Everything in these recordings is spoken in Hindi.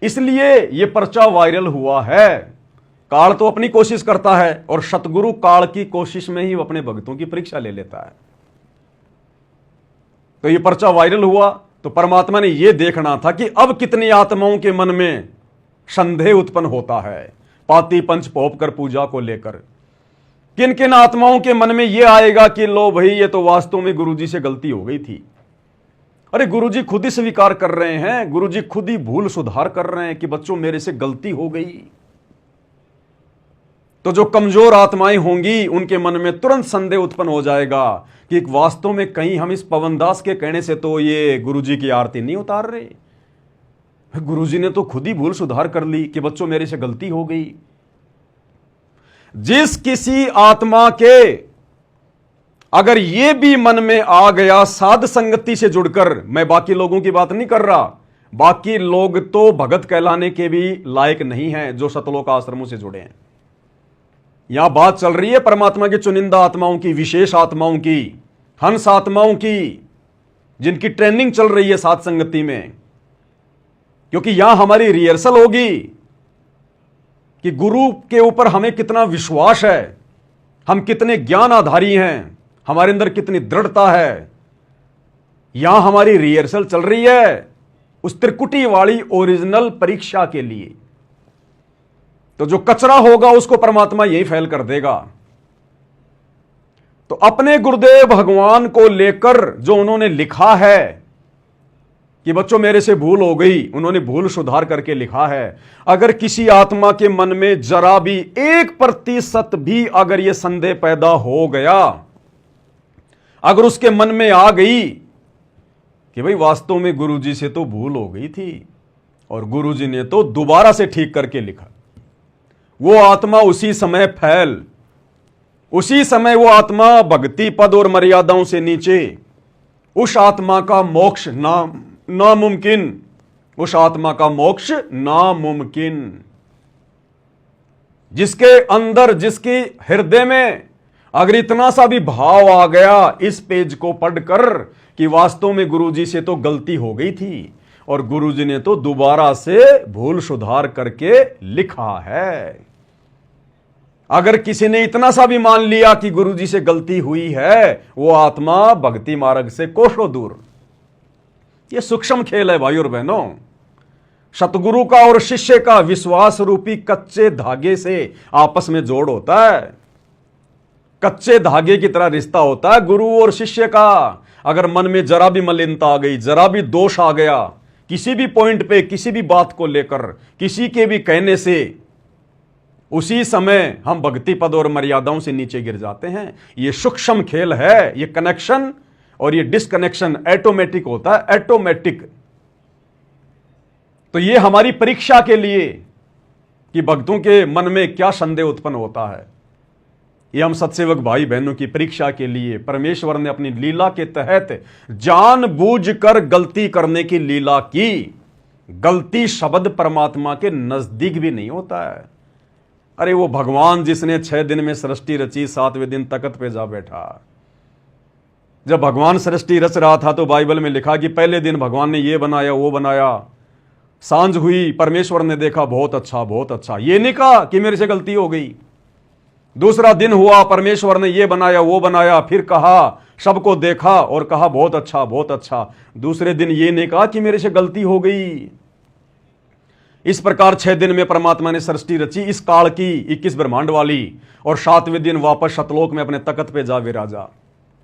इसलिए यह पर्चा वायरल हुआ है। काल तो अपनी कोशिश करता है और सतगुरु काल की कोशिश में ही अपने भक्तों की परीक्षा ले लेता है। तो यह पर्चा वायरल हुआ तो परमात्मा ने यह देखना था कि अब कितनी आत्माओं के मन में संदेह उत्पन्न होता है पाती पंच पोप कर पूजा को लेकर। किन किन आत्माओं के मन में यह आएगा कि लो भाई, ये तो वास्तव में गुरुजी से गलती हो गई थी। अरे गुरुजी खुद ही स्वीकार कर रहे हैं, गुरुजी खुद ही भूल सुधार कर रहे हैं कि बच्चों मेरे से गलती हो गई। तो जो कमजोर आत्माएं होंगी उनके मन में तुरंत संदेह उत्पन्न हो जाएगा कि वास्तव में कहीं हम इस पवनदास के कहने से तो ये गुरुजी की आरती नहीं उतार रहे, गुरुजी ने तो खुद ही भूल सुधार कर ली कि बच्चों मेरे से गलती हो गई। जिस किसी आत्मा के अगर यह भी मन में आ गया साध संगति से जुड़कर, मैं बाकी लोगों की बात नहीं कर रहा, बाकी लोग तो भगत कहलाने के भी लायक नहीं हैं जो सतलोक आश्रमों से जुड़े हैं। यहां बात चल रही है परमात्मा की चुनिंदा आत्माओं की, विशेष आत्माओं की, हंस आत्माओं की, जिनकी ट्रेनिंग चल रही है साध संगति में। क्योंकि यहां हमारी रिहर्सल होगी कि गुरु के ऊपर हमें कितना विश्वास है, हम कितने ज्ञान आधारी हैं, हमारे अंदर कितनी दृढ़ता है। यहां हमारी रिहर्सल चल रही है उस त्रिकुटी वाली ओरिजिनल परीक्षा के लिए। तो जो कचरा होगा उसको परमात्मा यही फैल कर देगा। तो अपने गुरुदेव भगवान को लेकर जो उन्होंने लिखा है कि बच्चों मेरे से भूल हो गई, उन्होंने भूल सुधार करके लिखा है। अगर किसी आत्मा के मन में जरा भी 1% भी अगर यह संदेह पैदा हो गया, अगर उसके मन में आ गई कि भाई वास्तव में गुरुजी से तो भूल हो गई थी और गुरुजी ने तो दोबारा से ठीक करके लिखा, वो आत्मा उसी समय फैल, उसी समय वो आत्मा भक्ति पद और मर्यादाओं से नीचे, उस आत्मा का मोक्ष नामुमकिन, उस आत्मा का मोक्ष नामुमकिन। जिसके अंदर, जिसके हृदय में अगर इतना सा भी भाव आ गया इस पेज को पढ़कर कि वास्तव में गुरुजी से तो गलती हो गई थी और गुरुजी ने तो दोबारा से भूल सुधार करके लिखा है, अगर किसी ने इतना सा भी मान लिया कि गुरुजी से गलती हुई है, वो आत्मा भक्ति मार्ग से कोसों दूर। यह सूक्ष्म खेल है भाई और बहनों। सतगुरु का और शिष्य का विश्वास रूपी कच्चे धागे से आपस में जोड़ होता है, कच्चे धागे की तरह रिश्ता होता है गुरु और शिष्य का। अगर मन में जरा भी मलिनता आ गई, जरा भी दोष आ गया किसी भी पॉइंट पे, किसी भी बात को लेकर, किसी के भी कहने से, उसी समय हम भक्ति पद और मर्यादाओं से नीचे गिर जाते हैं। यह सूक्ष्म खेल है। यह कनेक्शन और यह डिस्कनेक्शन ऑटोमेटिक होता है, ऑटोमेटिक। तो यह हमारी परीक्षा के लिए कि भक्तों के मन में क्या संदेह उत्पन्न होता है, ये हम सत्सेवक भाई बहनों की परीक्षा के लिए परमेश्वर ने अपनी लीला के तहत जानबूझकर गलती करने की लीला की। गलती शब्द परमात्मा के नजदीक भी नहीं होता है। अरे वो भगवान जिसने 6 दिन में सृष्टि रची, 7वें दिन तख्त पे जा बैठा। जब भगवान सृष्टि रच रहा था तो बाइबल में लिखा कि पहले दिन भगवान ने ये बनाया, वो बनाया, सांझ हुई, परमेश्वर ने देखा बहुत अच्छा, बहुत अच्छा। ये नहीं कहा कि मेरे से गलती हो गई। दूसरा दिन हुआ, परमेश्वर ने ये बनाया, वो बनाया, फिर कहा, सबको देखा और कहा बहुत अच्छा, बहुत अच्छा। दूसरे दिन ये नहीं कहा कि मेरे से गलती हो गई। इस प्रकार 6 दिन में परमात्मा ने सृष्टि रची, इस काल की 21 ब्रह्मांड वाली, और 7वें दिन वापस सतलोक में अपने तख्त पे जा विराजा।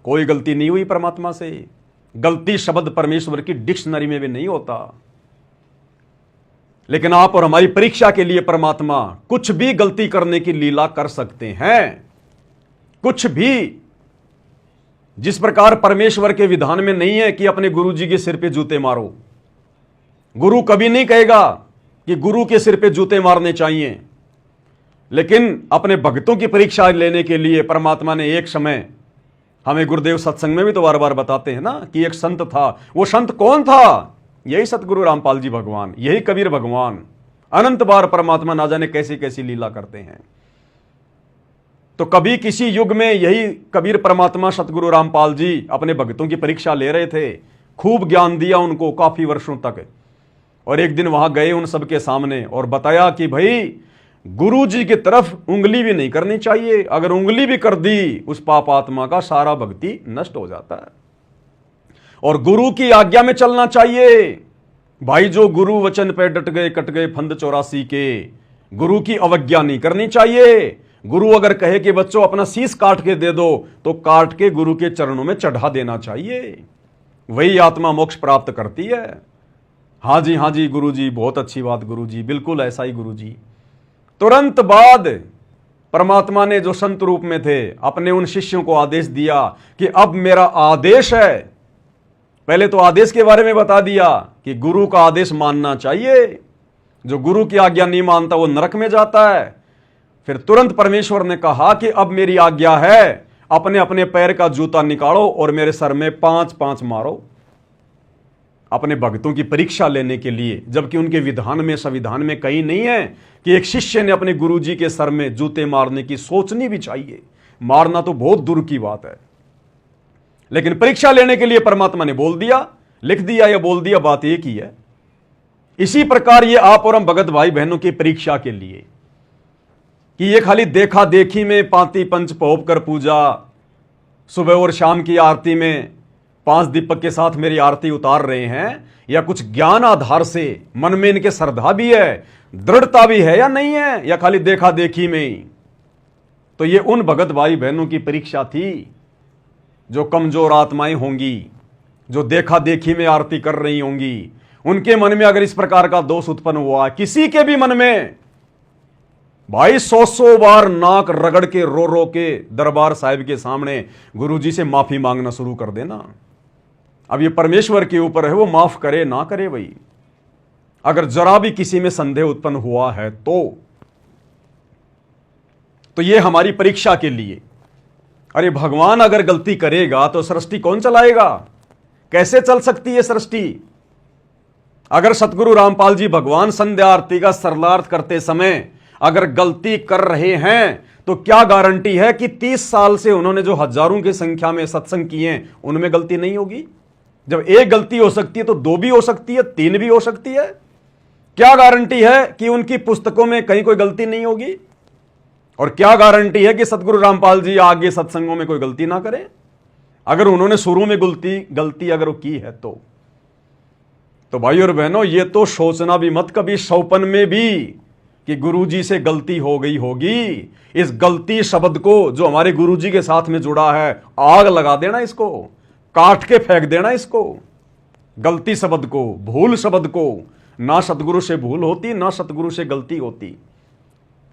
कोई गलती नहीं हुई परमात्मा से। गलती शब्द परमेश्वर की डिक्शनरी में भी नहीं होता। लेकिन आप और हमारी परीक्षा के लिए परमात्मा कुछ भी गलती करने की लीला कर सकते हैं, कुछ भी। जिस प्रकार परमेश्वर के विधान में नहीं है कि अपने गुरु जी के सिर पे जूते मारो। गुरु कभी नहीं कहेगा कि गुरु के सिर पे जूते मारने चाहिए। लेकिन अपने भक्तों की परीक्षा लेने के लिए परमात्मा ने एक समय, हमें गुरुदेव सत्संग में भी तो बार बार बताते हैं ना कि एक संत था। वो संत कौन था? यही सतगुरु रामपाल जी भगवान, यही कबीर भगवान। अनंत बार परमात्मा ना जाने कैसी कैसी लीला करते हैं। तो कभी किसी युग में यही कबीर परमात्मा सतगुरु रामपाल जी अपने भक्तों की परीक्षा ले रहे थे। खूब ज्ञान दिया उनको काफी वर्षों तक, और एक दिन वहां गए उन सबके सामने और बताया कि भाई गुरु जी की तरफ उंगली भी नहीं करनी चाहिए, अगर उंगली भी कर दी उस पाप आत्मा का सारा भक्ति नष्ट हो जाता है, और गुरु की आज्ञा में चलना चाहिए। भाई जो गुरु वचन पे डट गए कट गए फंद 84 के, गुरु की अवज्ञा नहीं करनी चाहिए। गुरु अगर कहे कि बच्चों अपना शीश काट के दे दो तो काट के गुरु के चरणों में चढ़ा देना चाहिए, वही आत्मा मोक्ष प्राप्त करती है। हाँ जी गुरु जी, बहुत अच्छी बात गुरु जी, बिल्कुल ऐसा ही गुरु जी। तुरंत बाद परमात्मा ने जो संत रूप में थे अपने उन शिष्यों को आदेश दिया कि अब मेरा आदेश है। पहले तो आदेश के बारे में बता दिया कि गुरु का आदेश मानना चाहिए, जो गुरु की आज्ञा नहीं मानता वो नरक में जाता है। फिर तुरंत परमेश्वर ने कहा कि अब मेरी आज्ञा है, अपने अपने पैर का जूता निकालो और मेरे सर में 5-5 मारो, अपने भक्तों की परीक्षा लेने के लिए। जबकि उनके विधान में संविधान में कहीं नहीं है कि एक शिष्य ने अपने गुरुजी के सर में जूते मारने की सोचनी भी चाहिए, मारना तो बहुत दूर की बात है। लेकिन परीक्षा लेने के लिए परमात्मा ने बोल दिया, लिख दिया या बोल दिया, बात एक ही है। इसी प्रकार ये आप और हम भगत भाई बहनों की परीक्षा के लिए कि ये खाली देखा देखी में पांति पंच पहोप कर पूजा, सुबह और शाम की आरती में 5 दीपक के साथ मेरी आरती उतार रहे हैं, या कुछ ज्ञान आधार से मन में इनके श्रद्धा भी है, दृढ़ता भी है या नहीं है, या खाली देखा देखी में ही। तो ये उन भगत भाई बहनों की परीक्षा थी जो कमजोर आत्माएं होंगी, जो देखा देखी में आरती कर रही होंगी। उनके मन में अगर इस प्रकार का दोष उत्पन्न हुआ, किसी के भी मन में, भाई 100 बार नाक रगड़ के रो रो के दरबार साहिब के सामने गुरुजी से माफी मांगना शुरू कर देना। अब ये परमेश्वर के ऊपर है, वो माफ करे ना करे। भाई अगर जरा भी किसी में संदेह उत्पन्न हुआ है तो ये हमारी परीक्षा के लिए। अरे भगवान अगर गलती करेगा तो सृष्टि कौन चलाएगा? कैसे चल सकती है सृष्टि? अगर सतगुरु रामपाल जी भगवान संध्या आरती का सरलार्थ करते समय अगर गलती कर रहे हैं तो क्या गारंटी है कि 30 साल से उन्होंने जो हजारों की संख्या में सत्संग किए हैं उनमें गलती नहीं होगी? जब एक गलती हो सकती है तो 2 भी हो सकती है, 3 भी हो सकती है। क्या गारंटी है कि उनकी पुस्तकों में कहीं कोई गलती नहीं होगी? और क्या गारंटी है कि सतगुरु रामपाल जी आगे सत्संगों में कोई गलती ना करें? अगर उन्होंने शुरू में गलती अगर वो की है तो भाई और बहनों, ये तो सोचना भी मत कभी सौपन में भी कि गुरुजी से गलती हो गई होगी। इस गलती शब्द को जो हमारे गुरुजी के साथ में जुड़ा है, आग लगा देना, इसको काट के फेंक देना, इसको गलती शब्द को, भूल शब्द को। ना सतगुरु से भूल होती, ना सतगुरु से गलती होती।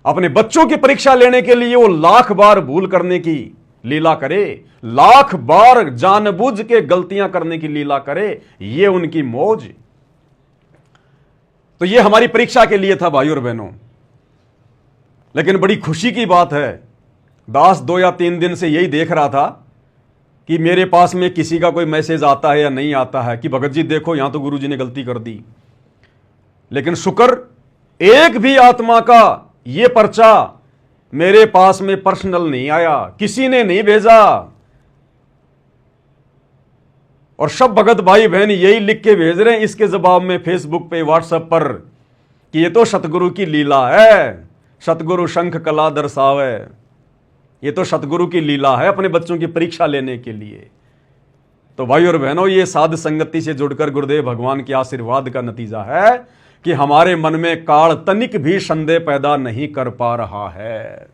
अपने बच्चों की परीक्षा लेने के लिए वो लाख बार भूल करने की लीला करे, लाख बार जानबूझ के गलतियां करने की लीला करे, ये उनकी मौज। तो ये हमारी परीक्षा के लिए था भाई और बहनों। लेकिन बड़ी खुशी की बात है, दास 2 या 3 दिन से यही देख रहा था कि मेरे पास में किसी का कोई मैसेज आता है या नहीं आता है कि भगत जी देखो यहां तो गुरुजी ने गलती कर दी। लेकिन शुक्र, एक भी आत्मा का ये पर्चा मेरे पास में पर्सनल नहीं आया, किसी ने नहीं भेजा। और सब भगत भाई बहन यही लिख के भेज रहे हैं इसके जवाब में फेसबुक पे, व्हाट्सएप पर, कि ये तो सतगुरु की लीला है, सतगुरु शंख कला दर्शावे। ये तो सतगुरु की लीला है अपने बच्चों की परीक्षा लेने के लिए। तो भाई और बहनों, ये साध संगति से जुड़कर गुरुदेव भगवान के आशीर्वाद का नतीजा है कि हमारे मन में काल तनिक भी संदेह पैदा नहीं कर पा रहा है।